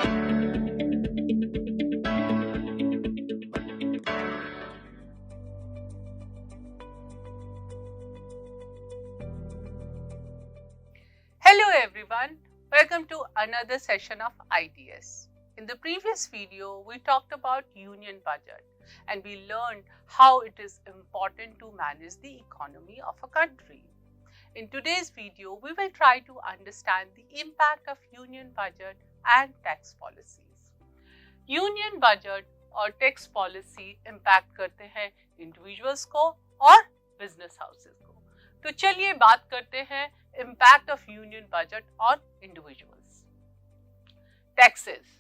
Hello everyone, welcome to another session of IDS. In the previous video, we talked about union budget and we learned how it is important to manage the economy of a country. In today's video, we will try to understand the impact of union budget and tax policies. Union budget और tax policy impact करते हैं individuals को और business houses को। तो चलिए बात करते हैं impact of union budget on individuals. Taxes.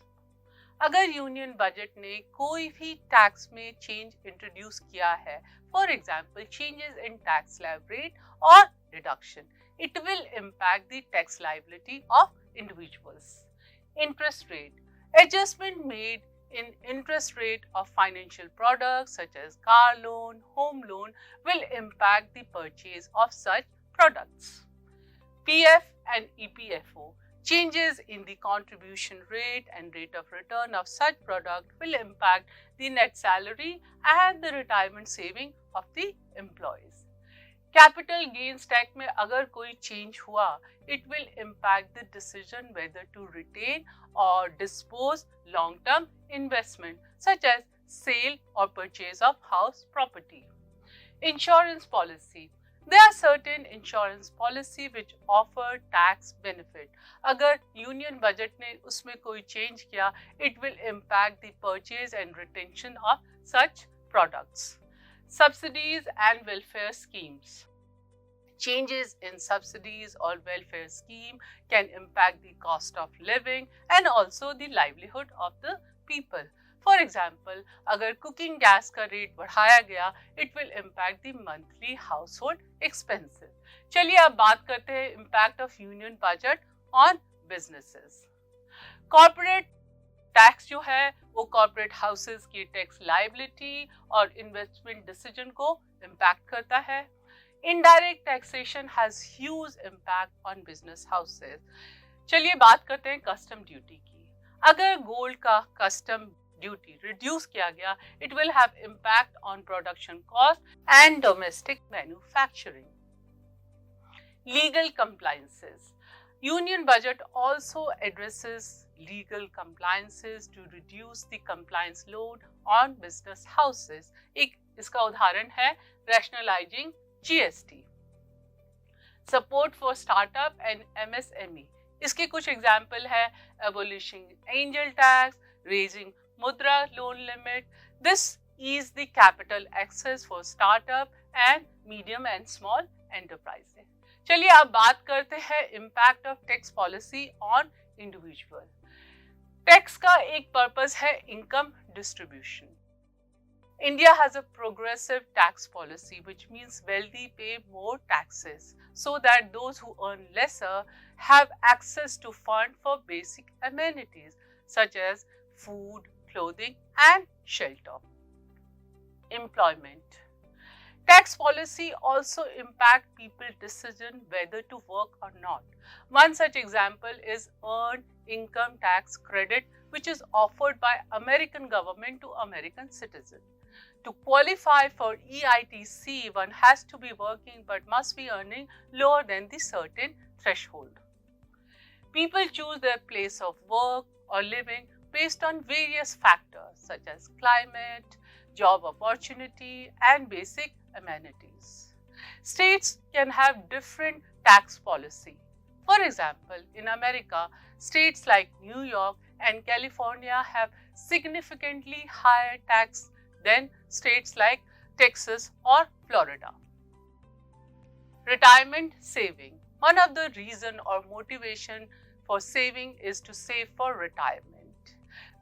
अगर यूनियन बजट ने कोई भी टैक्स में चेंज इंट्रोड्यूस किया है, for example changes in tax slab rate or reduction, it will impact the tax liability of individuals. Interest rate, adjustment made in interest rate of financial products such as car loan, home loan will impact the purchase of such products. PF and EPFO, changes in the contribution rate and rate of return of such product will impact the net salary and the retirement saving of the employees. Capital gains tax में अगर कोई change हुआ, it will impact the decision whether to retain or dispose long term investment such as sale or purchase of house property. Insurance policy, there are certain insurance policy which offer tax benefit. अगर union budget ने उसमें कोई change किया, it will impact the purchase and retention of such products. Subsidies and welfare schemes. Changes in subsidies or welfare scheme can impact the cost of living and also the livelihood of the people. For example, अगर cooking gas का rate बढ़ाया गया, it will impact the monthly household expenses. चलिए अब बात करते हैं impact of union budget on businesses. Corporate tax जो है वो कॉर्पोरेट हाउसेस की टैक्स लायबिलिटी और इन्वेस्टमेंट डिसीजन को इम्पैक्ट करता है. Indirect taxation has huge impact on business houses. चलिए बात करते हैं कस्टम ड्यूटी की. अगर गोल्ड का कस्टम ड्यूटी रिड्यूस किया गया, it will have impact on production cost and domestic manufacturing. Legal compliances. Union budget also addresses legal compliances to reduce the compliance load on business houses. एक इसका उदाहरण है rationalizing GST. Support for startup and MSME. इसके कुछ example है abolishing angel tax, raising mudra loan limit. This ease the capital access for startup and medium and small enterprises. चलिए अब बात करते हैं impact of tax policy on individual. Tax का एक पर्पस है income distribution. India has a progressive tax policy, which means wealthy pay more taxes so that those who earn lesser have access to fund for basic amenities such as food, clothing and shelter. Employment. Tax policy also impact people's decision whether to work or not. One such example is earned income tax credit, which is offered by American government to American citizens. To qualify for EITC, one has to be working but must be earning lower than the certain threshold. People choose their place of work or living based on various factors such as climate, job opportunity and basic amenities. States can have different tax policy. For example, in America, states like New York and California have significantly higher tax than states like Texas or Florida. Retirement saving. One of the reason or motivation for saving is to save for retirement.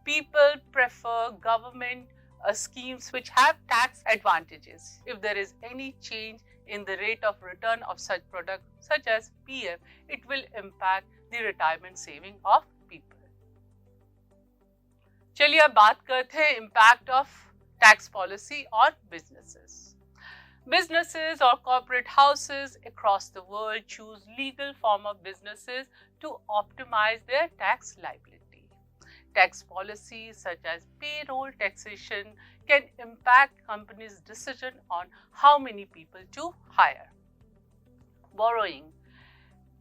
People prefer government schemes which have tax advantages. If there is any change in the rate of return of such product such as PF, it will impact the retirement saving of people. चलिए अब बात करते हैं impact of tax policy on businesses. Businesses or corporate houses across the world choose legal form of businesses to optimize their tax liability. Tax policies such as payroll taxation can impact companies' decision on how many people to hire. Borrowing.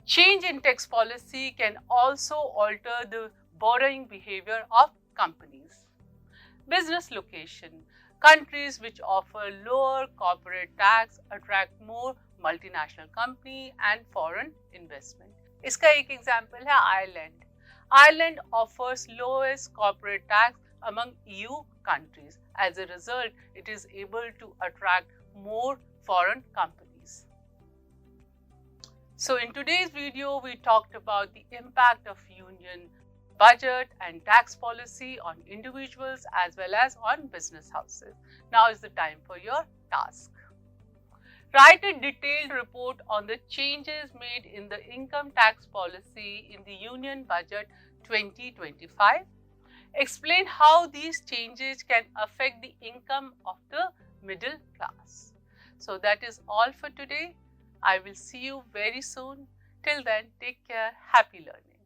Change in tax policy can also alter the borrowing behavior of companies. Business location. Countries which offer lower corporate tax attract more multinational company and foreign investment. इसका एक example है Ireland. Ireland offers lowest corporate tax among EU countries. As a result, it is able to attract more foreign companies. So in today's video, we talked about the impact of union budget and tax policy on individuals as well as on business houses. Now is the time for your task. Write a detailed report on the changes made in the income tax policy in the Union Budget 2025. Explain how these changes can affect the income of the middle class. So that is all for today. I will see you very soon. Till then, take care. Happy learning.